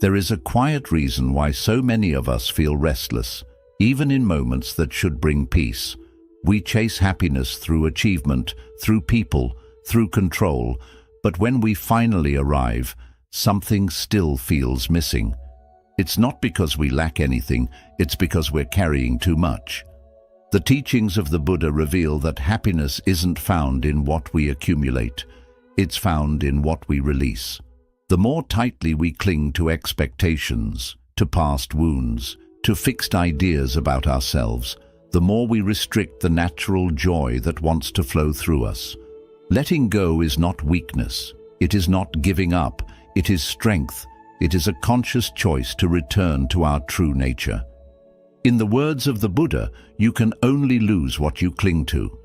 There is a quiet reason why so many of us feel restless, even in moments that should bring peace. We chase happiness through achievement, through people, through control, but when we finally arrive, something still feels missing. It's not because we lack anything, it's because we're carrying too much. The teachings of the Buddha reveal that happiness isn't found in what we accumulate, it's found in what we release. The more tightly we cling to expectations, to past wounds, to fixed ideas about ourselves, the more we restrict the natural joy that wants to flow through us. Letting go is not weakness, it is not giving up, it is strength, it is a conscious choice to return to our true nature. In the words of the Buddha, you can only lose what you cling to.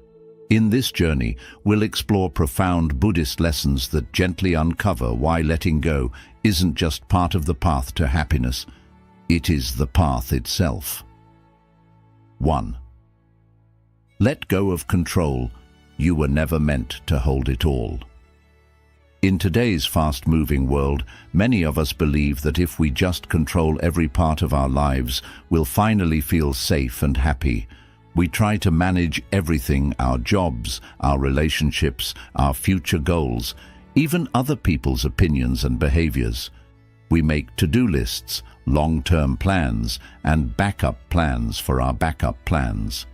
In this journey, we'll explore profound Buddhist lessons that gently uncover why letting go isn't just part of the path to happiness, it is the path itself. 1. Let go of control. You were never meant to hold it all. In today's fast-moving world, many of us believe that if we just control every part of our lives, we'll finally feel safe and happy. We try to manage everything: our jobs, our relationships, our future goals, even other people's opinions and behaviors. We make to-do lists, long-term plans, and backup plans for our backup plans.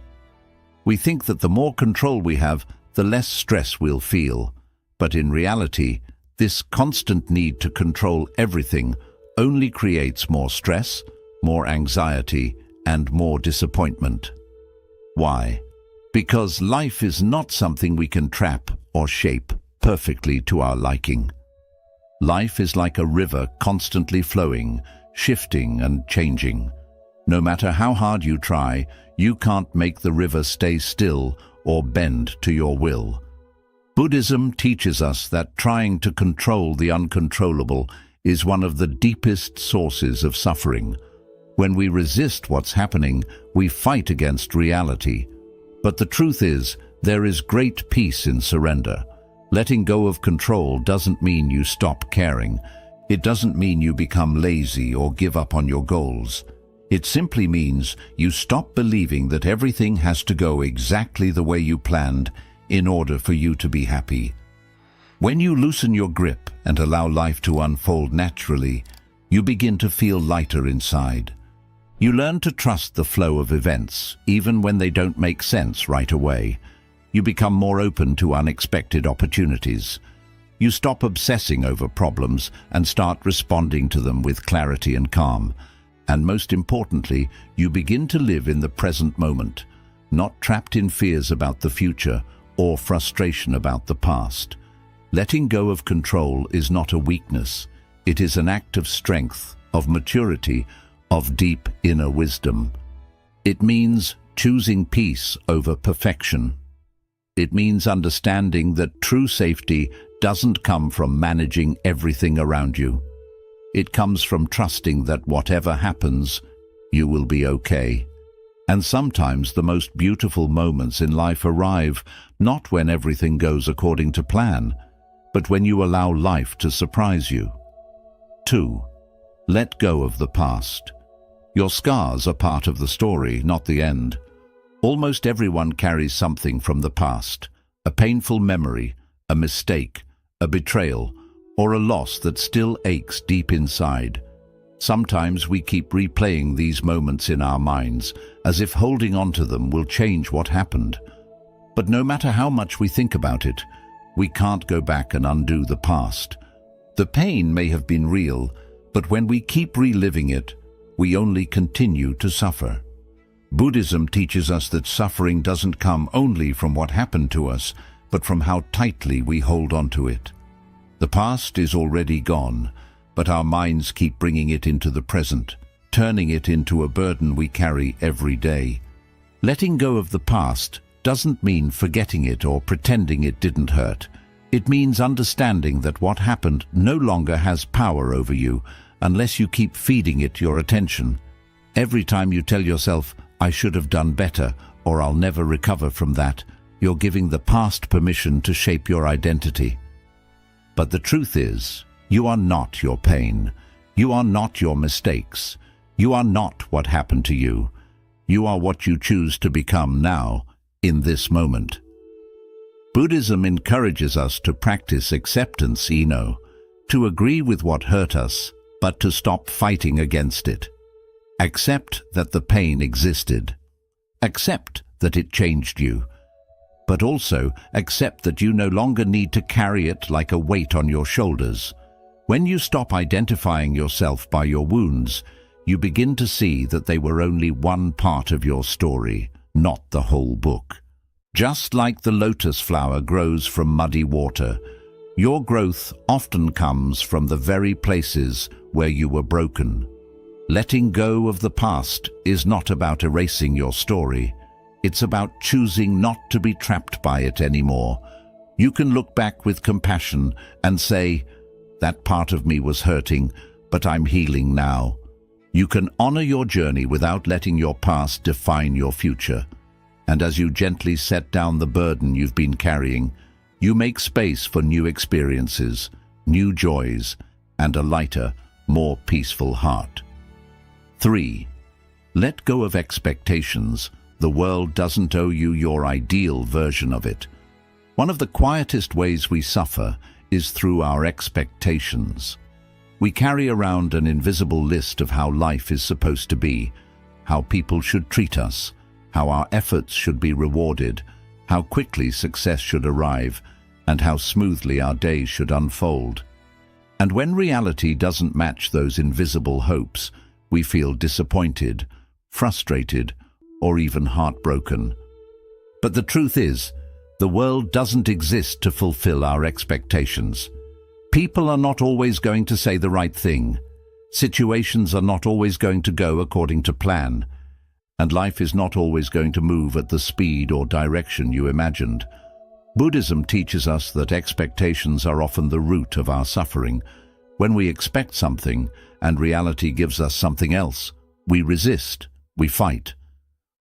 We think that the more control we have, the less stress we'll feel. But in reality, this constant need to control everything only creates more stress, more anxiety, and more disappointment. Why? Because life is not something we can trap or shape perfectly to our liking. Life is like a river constantly flowing, shifting and changing. No matter how hard you try, you can't make the river stay still or bend to your will. Buddhism teaches us that trying to control the uncontrollable is one of the deepest sources of suffering. When we resist what's happening, we fight against reality. But the truth is, there is great peace in surrender. Letting go of control doesn't mean you stop caring. It doesn't mean you become lazy or give up on your goals. It simply means you stop believing that everything has to go exactly the way you planned in order for you to be happy. When you loosen your grip and allow life to unfold naturally, you begin to feel lighter inside. You learn to trust the flow of events, even when they don't make sense right away. You become more open to unexpected opportunities. You stop obsessing over problems and start responding to them with clarity and calm. And most importantly, you begin to live in the present moment, not trapped in fears about the future or frustration about the past. Letting go of control is not a weakness. It is an act of strength, of maturity, of deep inner wisdom. It means choosing peace over perfection. It means understanding that true safety doesn't come from managing everything around you. It comes from trusting that whatever happens, you will be okay. And sometimes the most beautiful moments in life arrive not when everything goes according to plan, but when you allow life to surprise you. 2. Let go of the past. Your scars are part of the story, not the end. Almost everyone carries something from the past, a painful memory, a mistake, a betrayal, or a loss that still aches deep inside. Sometimes we keep replaying these moments in our minds, as if holding on to them will change what happened. But no matter how much we think about it, we can't go back and undo the past. The pain may have been real, but when we keep reliving it, we only continue to suffer. Buddhism teaches us that suffering doesn't come only from what happened to us, but from how tightly we hold on to it. The past is already gone, but our minds keep bringing it into the present, turning it into a burden we carry every day. Letting go of the past doesn't mean forgetting it or pretending it didn't hurt. It means understanding that what happened no longer has power over you unless you keep feeding it your attention. Every time you tell yourself, "I should have done better," or "I'll never recover from that," you're giving the past permission to shape your identity. But the truth is, you are not your pain. You are not your mistakes. You are not what happened to you. You are what you choose to become now, in this moment. Buddhism encourages us to practice acceptance, to agree with what hurt us, but to stop fighting against it. Accept that the pain existed. Accept that it changed you. But also accept that you no longer need to carry it like a weight on your shoulders. When you stop identifying yourself by your wounds, you begin to see that they were only one part of your story, not the whole book. Just like the lotus flower grows from muddy water, your growth often comes from the very places where you were broken. Letting go of the past is not about erasing your story. It's about choosing not to be trapped by it anymore. You can look back with compassion and say, "That part of me was hurting, but I'm healing now." You can honor your journey without letting your past define your future. And as you gently set down the burden you've been carrying, you make space for new experiences, new joys, and a lighter, more peaceful heart. 3. Let go of expectations. The world doesn't owe you your ideal version of it. One of the quietest ways we suffer is through our expectations. We carry around an invisible list of how life is supposed to be, how people should treat us, how our efforts should be rewarded, how quickly success should arrive, and how smoothly our days should unfold. And when reality doesn't match those invisible hopes, we feel disappointed, frustrated, or even heartbroken. But the truth is, the world doesn't exist to fulfill our expectations. People are not always going to say the right thing. Situations are not always going to go according to plan. And life is not always going to move at the speed or direction you imagined. Buddhism teaches us that expectations are often the root of our suffering. When we expect something and reality gives us something else, we resist, we fight.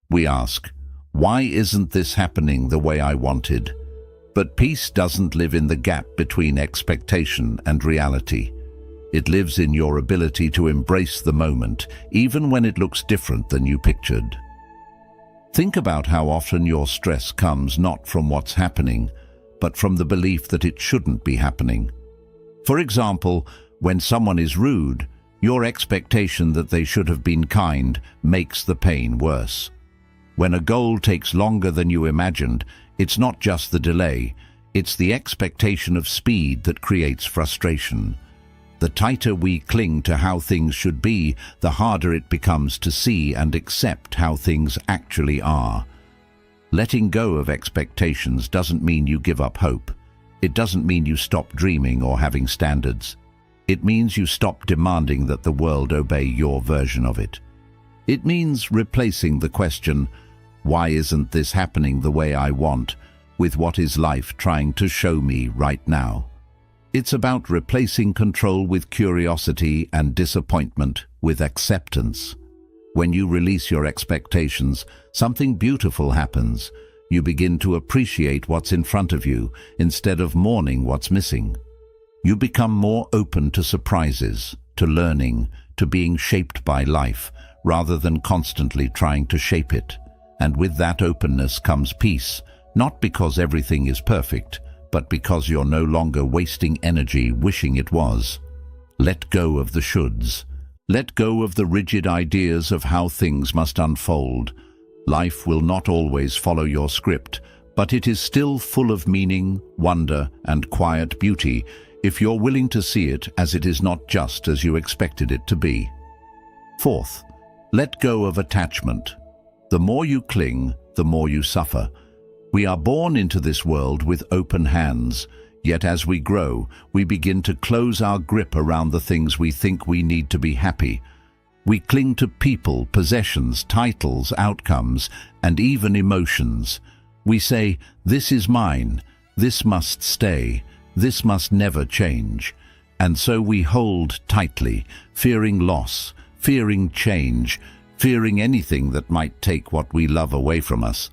We ask, "Why isn't this happening the way I wanted?" But peace doesn't live in the gap between expectation and reality. It lives in your ability to embrace the moment, even when it looks different than you pictured. Think about how often your stress comes not from what's happening, but from the belief that it shouldn't be happening. For example, when someone is rude, your expectation that they should have been kind makes the pain worse. When a goal takes longer than you imagined, it's not just the delay, it's the expectation of speed that creates frustration. The tighter we cling to how things should be, the harder it becomes to see and accept how things actually are. Letting go of expectations doesn't mean you give up hope. It doesn't mean you stop dreaming or having standards. It means you stop demanding that the world obey your version of it. It means replacing the question, "Why isn't this happening the way I want?" with "What is life trying to show me right now?" It's about replacing control with curiosity and disappointment with acceptance. When you release your expectations, something beautiful happens. You begin to appreciate what's in front of you instead of mourning what's missing. You become more open to surprises, to learning, to being shaped by life, rather than constantly trying to shape it. And with that openness comes peace, not because everything is perfect, but because you're no longer wasting energy wishing it was. Let go of the shoulds. Let go of the rigid ideas of how things must unfold. Life will not always follow your script, but it is still full of meaning, wonder, and quiet beauty if you're willing to see it as it is not just as you expected it to be. 4th, let go of attachment. The more you cling, the more you suffer. We are born into this world with open hands, yet as we grow, we begin to close our grip around the things we think we need to be happy. We cling to people, possessions, titles, outcomes, and even emotions. We say, "This is mine, this must stay, this must never change." And so we hold tightly, fearing loss, fearing change, fearing anything that might take what we love away from us.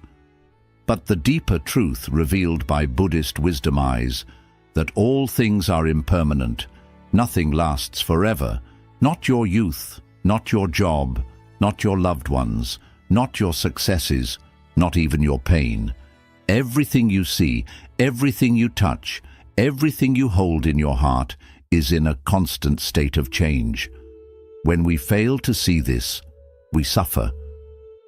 But the deeper truth revealed by Buddhist wisdom is that all things are impermanent, nothing lasts forever, Not your youth, not your job, not your loved ones, not your successes, not even your pain. Everything you see, everything you touch, everything you hold in your heart is in a constant state of change. When we fail to see this, we suffer.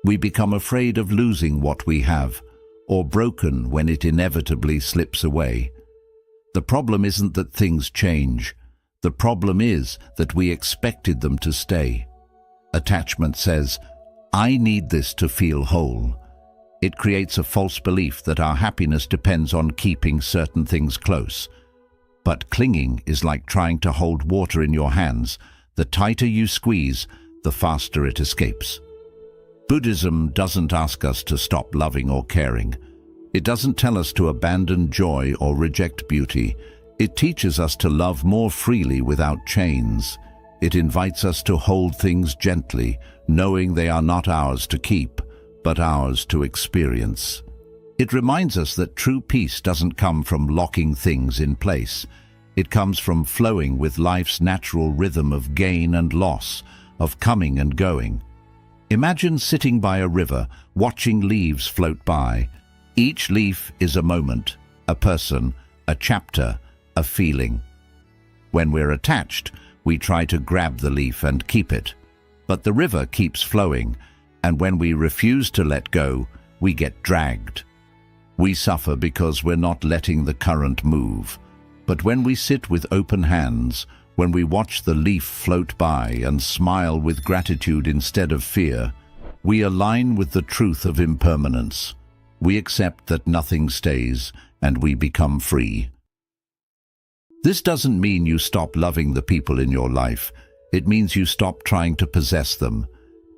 We become afraid of losing what we have, or broken when it inevitably slips away. The problem isn't that things change. The problem is that we expected them to stay. Attachment says, "I need this to feel whole." It creates a false belief that our happiness depends on keeping certain things close. But clinging is like trying to hold water in your hands. The tighter you squeeze, the faster it escapes. Buddhism doesn't ask us to stop loving or caring. It doesn't tell us to abandon joy or reject beauty. It teaches us to love more freely without chains. It invites us to hold things gently, knowing they are not ours to keep, but ours to experience. It reminds us that true peace doesn't come from locking things in place. It comes from flowing with life's natural rhythm of gain and loss, of coming and going. Imagine sitting by a river, watching leaves float by. Each leaf is a moment, a person, a chapter, a feeling. When we're attached, we try to grab the leaf and keep it. But the river keeps flowing, and when we refuse to let go, we get dragged. We suffer because we're not letting the current move. But when we sit with open hands, when we watch the leaf float by and smile with gratitude instead of fear, we align with the truth of impermanence. We accept that nothing stays, and we become free. This doesn't mean you stop loving the people in your life. It means you stop trying to possess them.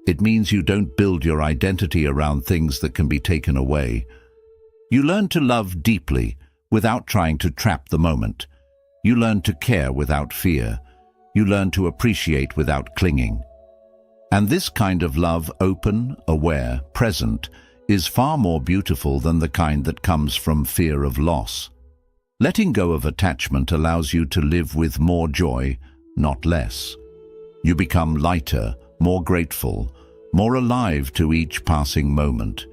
It means you don't build your identity around things that can be taken away. You learn to love deeply without trying to trap the moment. You learn to care without fear. You learn to appreciate without clinging. And this kind of love, open, aware, present, is far more beautiful than the kind that comes from fear of loss. Letting go of attachment allows you to live with more joy, not less. You become lighter, more grateful, more alive to each passing moment.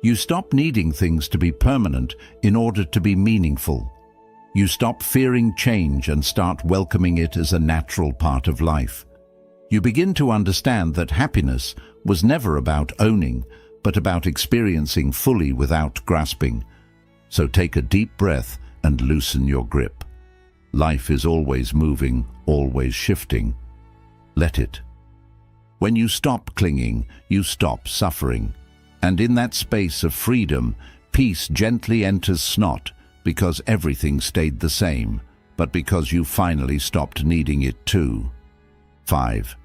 You stop needing things to be permanent in order to be meaningful. You stop fearing change and start welcoming it as a natural part of life. You begin to understand that happiness was never about owning, but about experiencing fully without grasping. So take a deep breath and loosen your grip. Life is always moving, always shifting. Let it. When you stop clinging, you stop suffering. And in that space of freedom, peace gently enters snot, because everything stayed the same, but because you finally stopped needing it too. 5.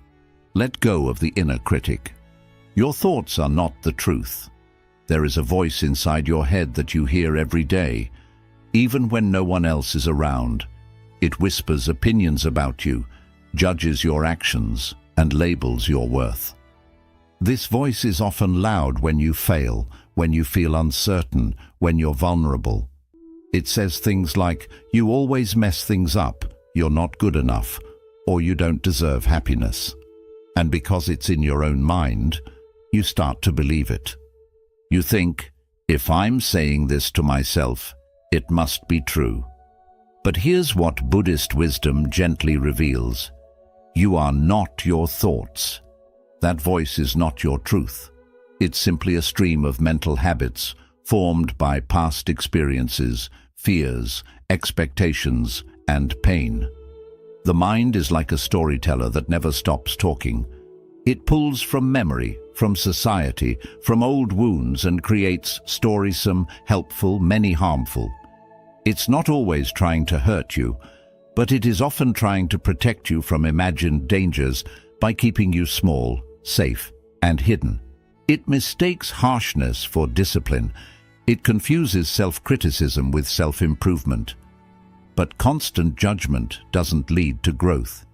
Let go of the inner critic. Your thoughts are not the truth. There is a voice inside your head that you hear every day, even when no one else is around. It whispers opinions about you, judges your actions, and labels your worth. This voice is often loud when you fail, when you feel uncertain, when you're vulnerable. It says things like, "You always mess things up, you're not good enough, or you don't deserve happiness." And because it's in your own mind, you start to believe it. You think, if I'm saying this to myself, it must be true. But here's what Buddhist wisdom gently reveals. You are not your thoughts. That voice is not your truth. It's simply a stream of mental habits formed by past experiences, fears, expectations, and pain. The mind is like a storyteller that never stops talking. It pulls from memory, from society, from old wounds, and creates stories, helpful, many harmful. It's not always trying to hurt you, but it is often trying to protect you from imagined dangers by keeping you small, safe, and hidden. It mistakes harshness for discipline. It confuses self-criticism with self-improvement. But constant judgment doesn't lead to growth.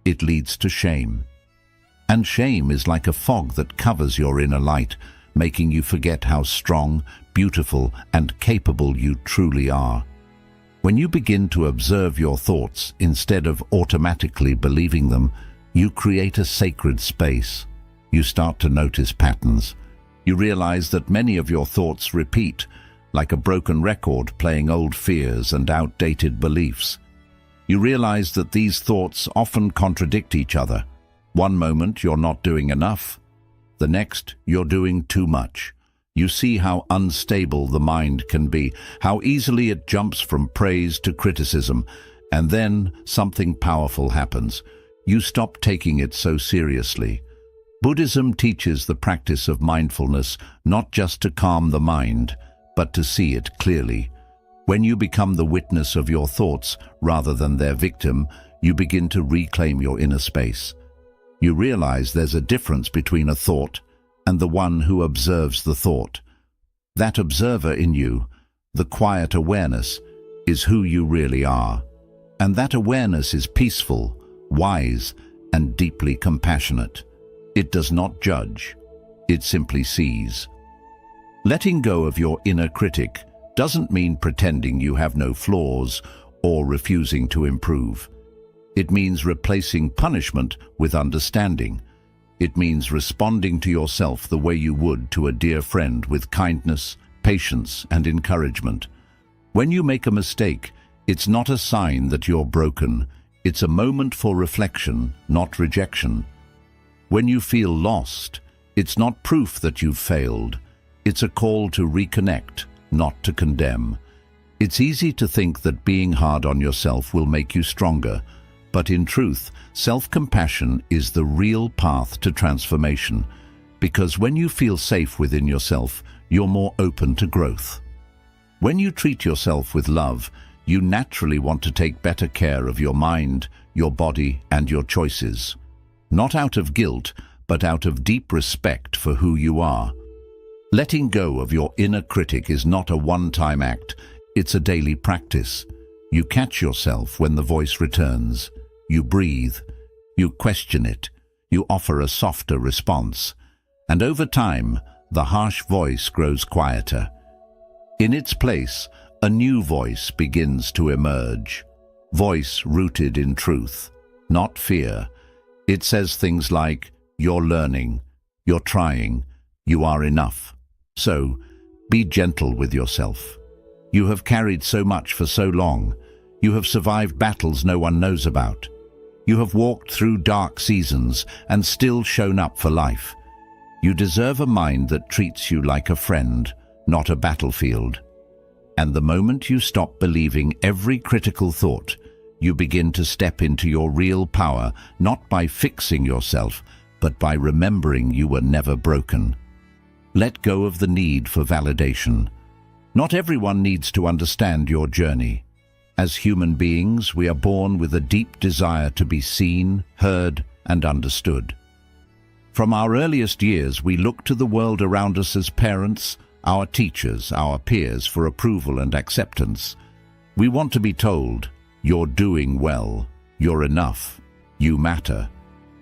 It leads to shame. And shame is like a fog that covers your inner light, making you forget how strong, beautiful, and capable you truly are. When you begin to observe your thoughts instead of automatically believing them, You create a sacred space. You start to notice patterns. You realize that many of your thoughts repeat, like a broken record playing old fears and outdated beliefs. You realize that these thoughts often contradict each other. One moment you're not doing enough. The next you're doing too much. You see how unstable the mind can be, how easily it jumps from praise to criticism, and then something powerful happens. You stop taking it so seriously. Buddhism teaches the practice of mindfulness not just to calm the mind, but to see it clearly. When you become the witness of your thoughts rather than their victim, you begin to reclaim your inner space. You realize there's a difference between a thought and the one who observes the thought. That observer in you, the quiet awareness, is who you really are. And that awareness is peaceful, wise, and deeply compassionate. It does not judge. It simply sees. Letting go of your inner critic doesn't mean pretending you have no flaws or refusing to improve. It means replacing punishment with understanding. It means responding to yourself the way you would to a dear friend, with kindness, patience, and encouragement. When you make a mistake, it's not a sign that you're broken. It's a moment for reflection, not rejection. When you feel lost, it's not proof that you've failed. It's a call to reconnect, not to condemn. It's easy to think that being hard on yourself will make you stronger, but in truth, self-compassion is the real path to transformation, because when you feel safe within yourself, you're more open to growth. When you treat yourself with love, you naturally want to take better care of your mind, your body, and your choices. Not out of guilt, but out of deep respect for who you are. Letting go of your inner critic is not a one-time act, it's a daily practice. You catch yourself when the voice returns. You breathe. You question it. You offer a softer response. And over time, the harsh voice grows quieter. In its place, a new voice begins to emerge. Voice rooted in truth, not fear. It says things like, "You're learning, you're trying, you are enough." So, be gentle with yourself. You have carried so much for so long. You have survived battles no one knows about. You have walked through dark seasons and still shown up for life. You deserve a mind that treats you like a friend, not a battlefield. And the moment you stop believing every critical thought, you begin to step into your real power, not by fixing yourself, but by remembering you were never broken. Let go of the need for validation. Not everyone needs to understand your journey. As human beings, we are born with a deep desire to be seen, heard, and understood. From our earliest years, we look to the world around us as parents, our teachers, our peers for approval and acceptance. We want to be told, "You're doing well, you're enough, you matter."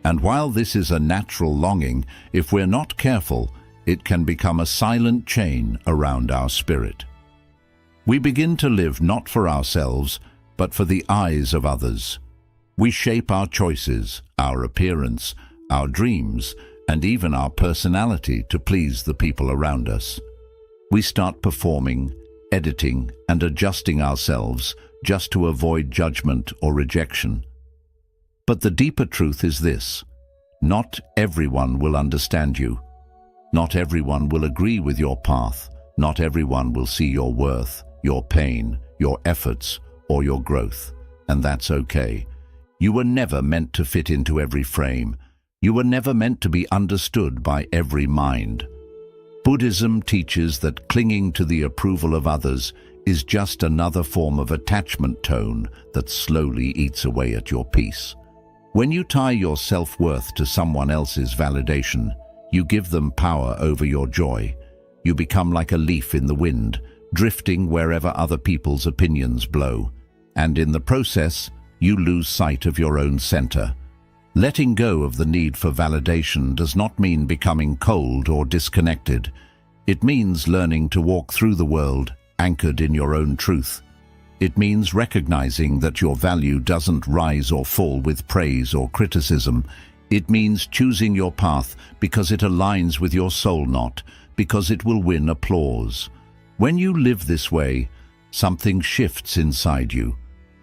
And while this is a natural longing, if we're not careful, it can become a silent chain around our spirit. We begin to live not for ourselves, but for the eyes of others. We shape our choices, our appearance, our dreams, and even our personality to please the people around us. We start performing, editing, and adjusting ourselves just to avoid judgment or rejection. But the deeper truth is this: not everyone will understand you. Not everyone will agree with your path. Not everyone will see your worth, your pain, your efforts, or your growth. And that's okay. You were never meant to fit into every frame. You were never meant to be understood by every mind. Buddhism teaches that clinging to the approval of others is just another form of attachment tone that slowly eats away at your peace. When you tie your self-worth to someone else's validation, you give them power over your joy. You become like a leaf in the wind, drifting wherever other people's opinions blow. And in the process, you lose sight of your own center. Letting go of the need for validation does not mean becoming cold or disconnected. It means learning to walk through the world anchored in your own truth. It means recognizing that your value doesn't rise or fall with praise or criticism. It means choosing your path because it aligns with your soul, not because it will win applause. When you live this way, something shifts inside you.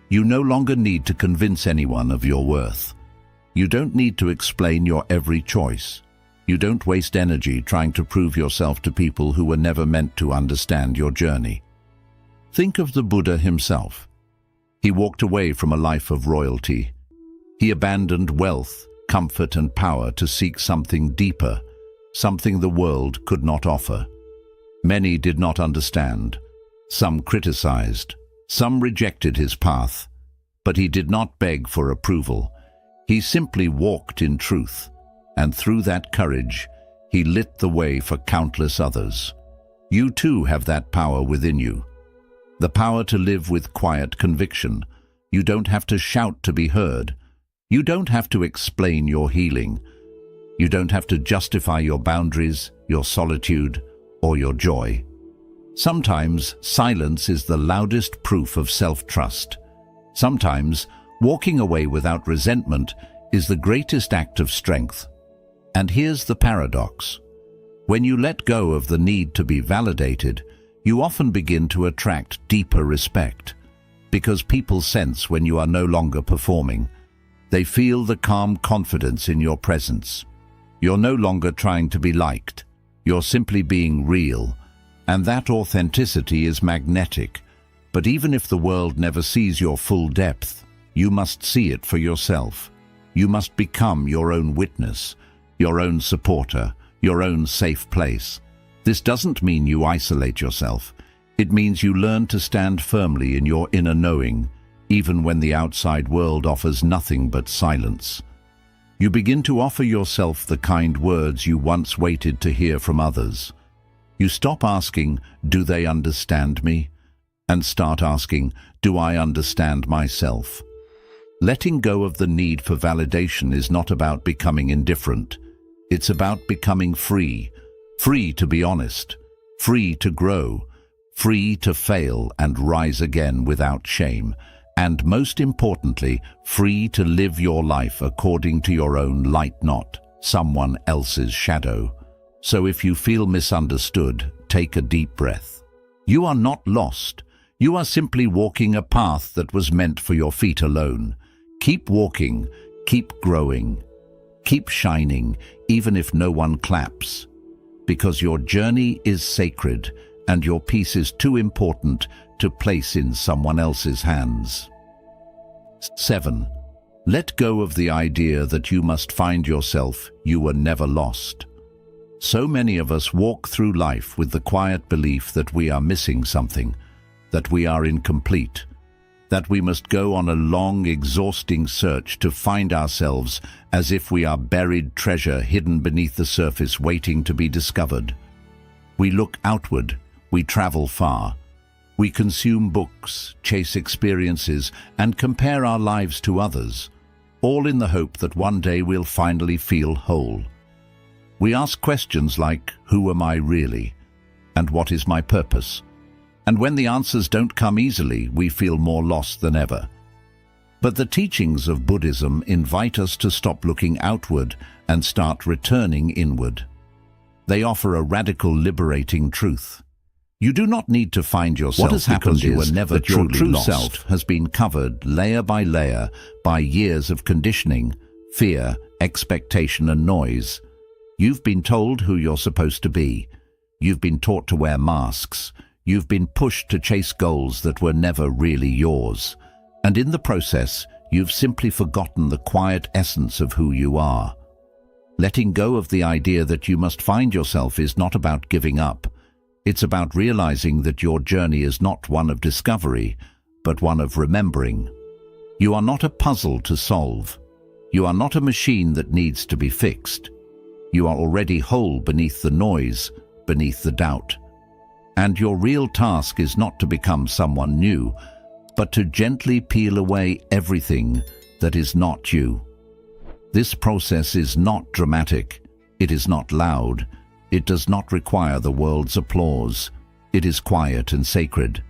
You no longer need to convince anyone of your worth. You don't need to explain your every choice. You don't waste energy trying to prove yourself to people who were never meant to understand your journey. Think of the Buddha himself. He walked away from a life of royalty. He abandoned wealth, comfort and power to seek something deeper, something the world could not offer. Many did not understand. Some criticized. Some rejected his path. But he did not beg for approval. He simply walked in truth, and through that courage, he lit the way for countless others. You too have that power within you. The power to live with quiet conviction. You don't have to shout to be heard. You don't have to explain your healing. You don't have to justify your boundaries, your solitude, or your joy. Sometimes silence is the loudest proof of self-trust. Sometimes walking away without resentment is the greatest act of strength. And here's the paradox. When you let go of the need to be validated, you often begin to attract deeper respect. Because people sense when you are no longer performing. They feel the calm confidence in your presence. You're no longer trying to be liked. You're simply being real. And that authenticity is magnetic. But even if the world never sees your full depth, you must see it for yourself. You must become your own witness, your own supporter, your own safe place. This doesn't mean you isolate yourself. It means you learn to stand firmly in your inner knowing, even when the outside world offers nothing but silence. You begin to offer yourself the kind words you once waited to hear from others. You stop asking, "Do they understand me?" and start asking, "Do I understand myself?" Letting go of the need for validation is not about becoming indifferent. It's about becoming free. Free to be honest. Free to grow. Free to fail and rise again without shame. And most importantly, free to live your life according to your own light, not someone else's shadow. So if you feel misunderstood, take a deep breath. You are not lost. You are simply walking a path that was meant for your feet alone. Keep walking, keep growing, keep shining, even if no one claps. Because your journey is sacred and your peace is too important to place in someone else's hands. 7. Let go of the idea that you must find yourself. You were never lost. So many of us walk through life with the quiet belief that we are missing something, that we are incomplete, that we must go on a long, exhausting search to find ourselves, as if we are buried treasure hidden beneath the surface waiting to be discovered. We look outward, we travel far. We consume books, chase experiences, and compare our lives to others, all in the hope that one day we'll finally feel whole. We ask questions like, who am I really? And what is my purpose? And when the answers don't come easily, we feel more lost than ever. But the teachings of Buddhism invite us to stop looking outward and start returning inward. They offer a radical, liberating truth. You do not need to find yourself. What has happened you were never that your true lost. Self has been covered layer by layer by years of conditioning, fear, expectation and noise. You've been told who you're supposed to be. You've been taught to wear masks. You've been pushed to chase goals that were never really yours. And in the process, you've simply forgotten the quiet essence of who you are. Letting go of the idea that you must find yourself is not about giving up. It's about realizing that your journey is not one of discovery, but one of remembering. You are not a puzzle to solve. You are not a machine that needs to be fixed. You are already whole beneath the noise, beneath the doubt. And your real task is not to become someone new, but to gently peel away everything that is not you. This process is not dramatic. It is not loud. It does not require the world's applause. It is quiet and sacred.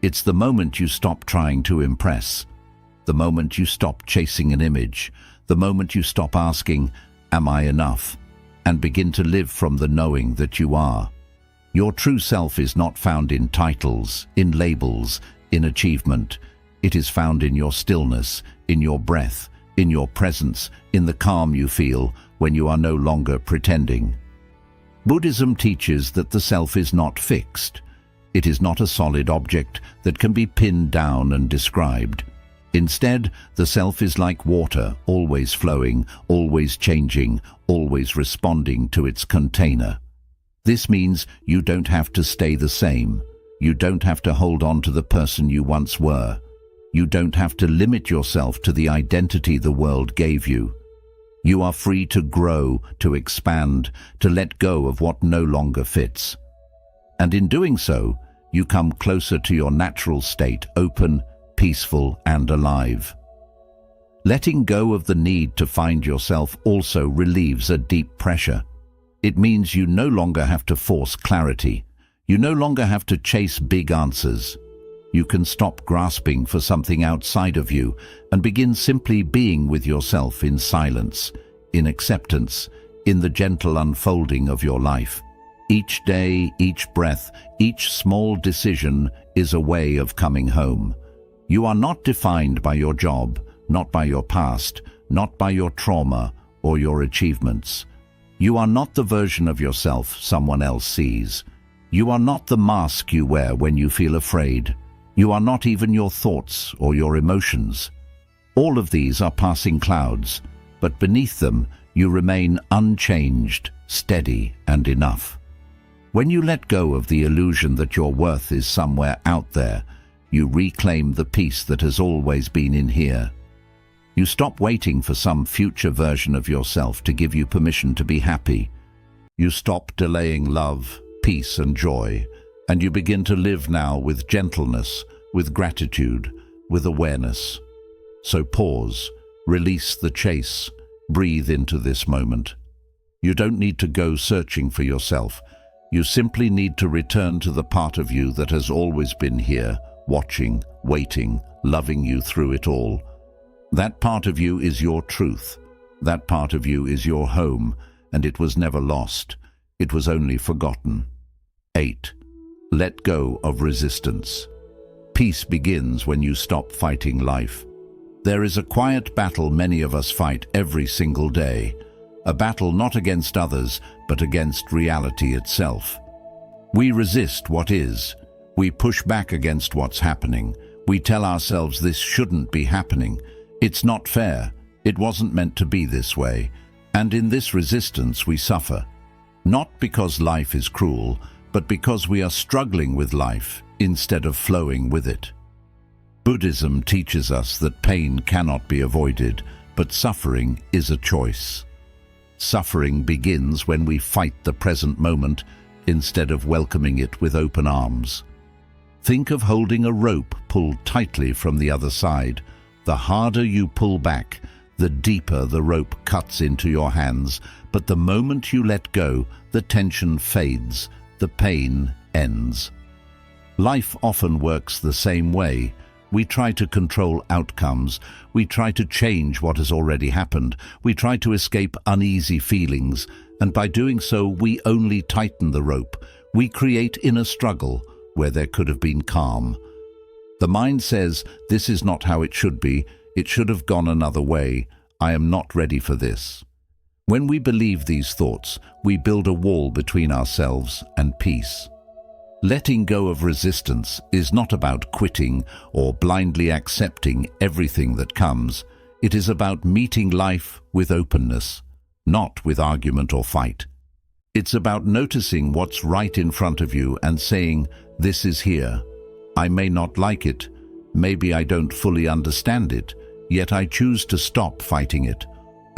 It's the moment you stop trying to impress, the moment you stop chasing an image, the moment you stop asking, "Am I enough?" and begin to live from the knowing that you are. Your true self is not found in titles, in labels, in achievement. It is found in your stillness, in your breath, in your presence, in the calm you feel when you are no longer pretending. Buddhism teaches that the self is not fixed. It is not a solid object that can be pinned down and described. Instead, the self is like water, always flowing, always changing, always responding to its container. This means you don't have to stay the same. You don't have to hold on to the person you once were. You don't have to limit yourself to the identity the world gave you. You are free to grow, to expand, to let go of what no longer fits. And in doing so, you come closer to your natural state, open, peaceful, and alive. Letting go of the need to find yourself also relieves a deep pressure. It means you no longer have to force clarity. You no longer have to chase big answers. You can stop grasping for something outside of you and begin simply being with yourself in silence, in acceptance, in the gentle unfolding of your life. Each day, each breath, each small decision is a way of coming home. You are not defined by your job, not by your past, not by your trauma or your achievements. You are not the version of yourself someone else sees. You are not the mask you wear when you feel afraid. You are not even your thoughts or your emotions. All of these are passing clouds, but beneath them you remain unchanged, steady, and enough. When you let go of the illusion that your worth is somewhere out there, you reclaim the peace that has always been in here. You stop waiting for some future version of yourself to give you permission to be happy. You stop delaying love, peace, and joy, and you begin to live now with gentleness, with gratitude, with awareness. So pause, release the chase, breathe into this moment. You don't need to go searching for yourself. You simply need to return to the part of you that has always been here, watching, waiting, loving you through it all. That part of you is your truth. That part of you is your home, and it was never lost. It was only forgotten. 8. Let go of resistance. Peace begins when you stop fighting life. There is a quiet battle many of us fight every single day. A battle not against others, but against reality itself. We resist what is. We push back against what's happening. We tell ourselves this shouldn't be happening. It's not fair. It wasn't meant to be this way. And in this resistance we suffer. Not because life is cruel, but because we are struggling with life instead of flowing with it. Buddhism teaches us that pain cannot be avoided, but suffering is a choice. Suffering begins when we fight the present moment instead of welcoming it with open arms. Think of holding a rope pulled tightly from the other side. The harder you pull back, the deeper the rope cuts into your hands, but the moment you let go, the tension fades, the pain ends. Life often works the same way. We try to control outcomes. We try to change what has already happened. We try to escape uneasy feelings, and by doing so, we only tighten the rope. We create inner struggle where there could have been calm. The mind says, "This is not how it should be. It should have gone another way. I am not ready for this." When we believe these thoughts, we build a wall between ourselves and peace. Letting go of resistance is not about quitting or blindly accepting everything that comes. It is about meeting life with openness, not with argument or fight. It's about noticing what's right in front of you and saying, "This is here. I may not like it. Maybe I don't fully understand it, yet I choose to stop fighting it."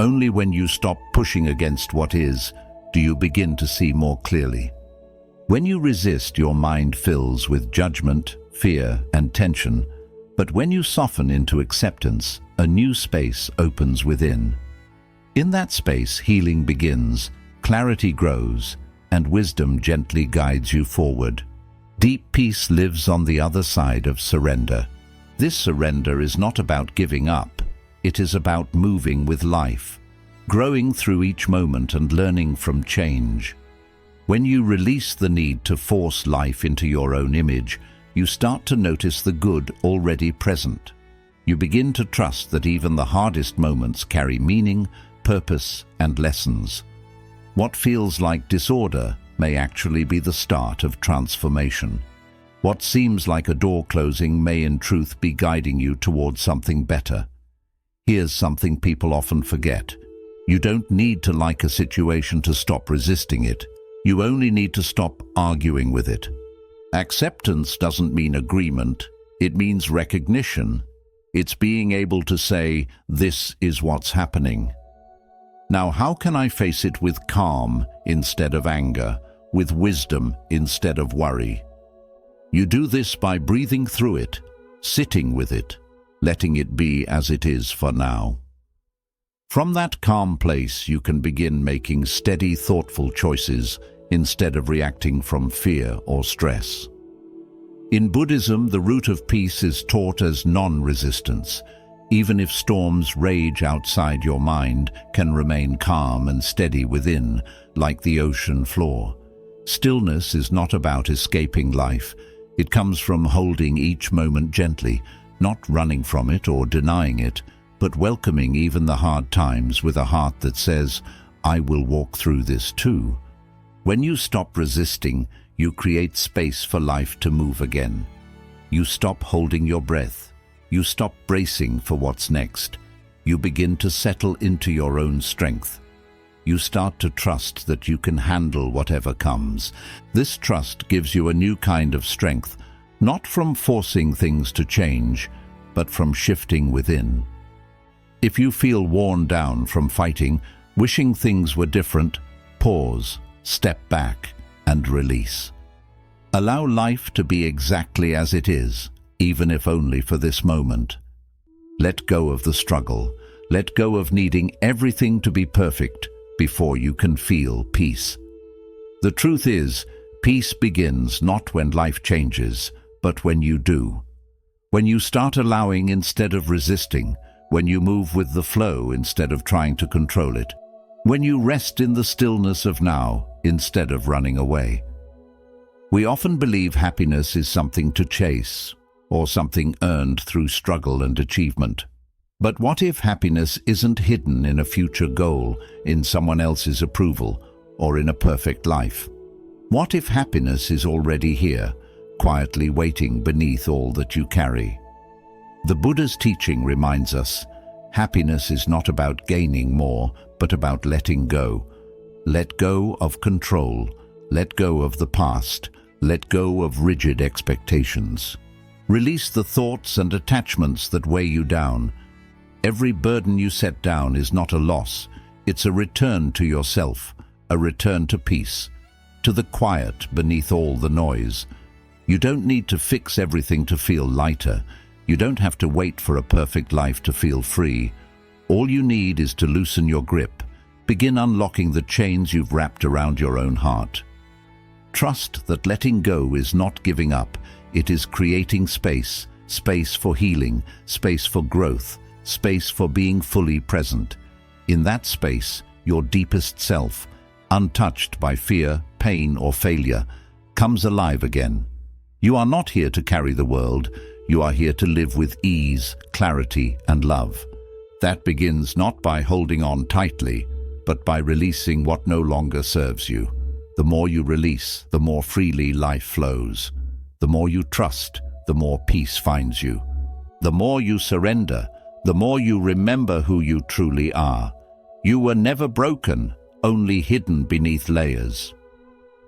Only when you stop pushing against what is, do you begin to see more clearly. When you resist, your mind fills with judgment, fear, and tension. But when you soften into acceptance, a new space opens within. In that space, healing begins, clarity grows, and wisdom gently guides you forward. Deep peace lives on the other side of surrender. This surrender is not about giving up. It is about moving with life, growing through each moment and learning from change. When you release the need to force life into your own image, you start to notice the good already present. You begin to trust that even the hardest moments carry meaning, purpose, and lessons. What feels like disorder may actually be the start of transformation. What seems like a door closing may in truth be guiding you towards something better. Here's something people often forget. You don't need to like a situation to stop resisting it. You only need to stop arguing with it. Acceptance doesn't mean agreement. It means recognition. It's being able to say, this is what's happening. Now, how can I face it with calm instead of anger, with wisdom instead of worry? You do this by breathing through it, sitting with it, letting it be as it is for now. From that calm place, you can begin making steady, thoughtful choices instead of reacting from fear or stress. In Buddhism, the root of peace is taught as non-resistance. Even if storms rage outside, your mind can remain calm and steady within, like the ocean floor. Stillness is not about escaping life. It comes from holding each moment gently, not running from it or denying it, but welcoming even the hard times with a heart that says, I will walk through this too. When you stop resisting, you create space for life to move again. You stop holding your breath. You stop bracing for what's next. You begin to settle into your own strength. You start to trust that you can handle whatever comes. This trust gives you a new kind of strength, not from forcing things to change, but from shifting within. If you feel worn down from fighting, wishing things were different, pause, step back, and release. Allow life to be exactly as it is, even if only for this moment. Let go of the struggle. Let go of needing everything to be perfect before you can feel peace. The truth is, peace begins not when life changes, but when you do. When you start allowing instead of resisting, when you move with the flow instead of trying to control it, when you rest in the stillness of now instead of running away. We often believe happiness is something to chase, or something earned through struggle and achievement. But what if happiness isn't hidden in a future goal, in someone else's approval, or in a perfect life? What if happiness is already here, quietly waiting beneath all that you carry? The Buddha's teaching reminds us, happiness is not about gaining more, but about letting go. Let go of control. Let go of the past. Let go of rigid expectations. Release the thoughts and attachments that weigh you down. Every burden you set down is not a loss. It's a return to yourself, a return to peace, to the quiet beneath all the noise. You don't need to fix everything to feel lighter. You don't have to wait for a perfect life to feel free. All you need is to loosen your grip. Begin unlocking the chains you've wrapped around your own heart. Trust that letting go is not giving up. It is creating space, space for healing, space for growth, space for being fully present. In that space, your deepest self, untouched by fear, pain, or failure, comes alive again. You are not here to carry the world. You are here to live with ease, clarity, and love. That begins not by holding on tightly, but by releasing what no longer serves you. The more you release, the more freely life flows. The more you trust, the more peace finds you. The more you surrender, the more you remember who you truly are. You were never broken, only hidden beneath layers.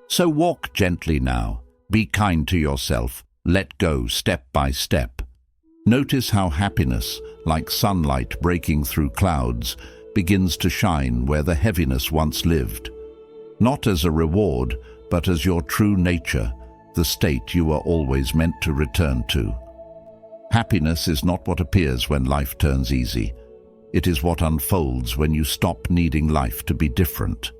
So walk gently now. Be kind to yourself. Let go step by step. Notice how happiness, like sunlight breaking through clouds, begins to shine where the heaviness once lived. Not as a reward, but as your true nature, the state you are always meant to return to. Happiness is not what appears when life turns easy. It is what unfolds when you stop needing life to be different.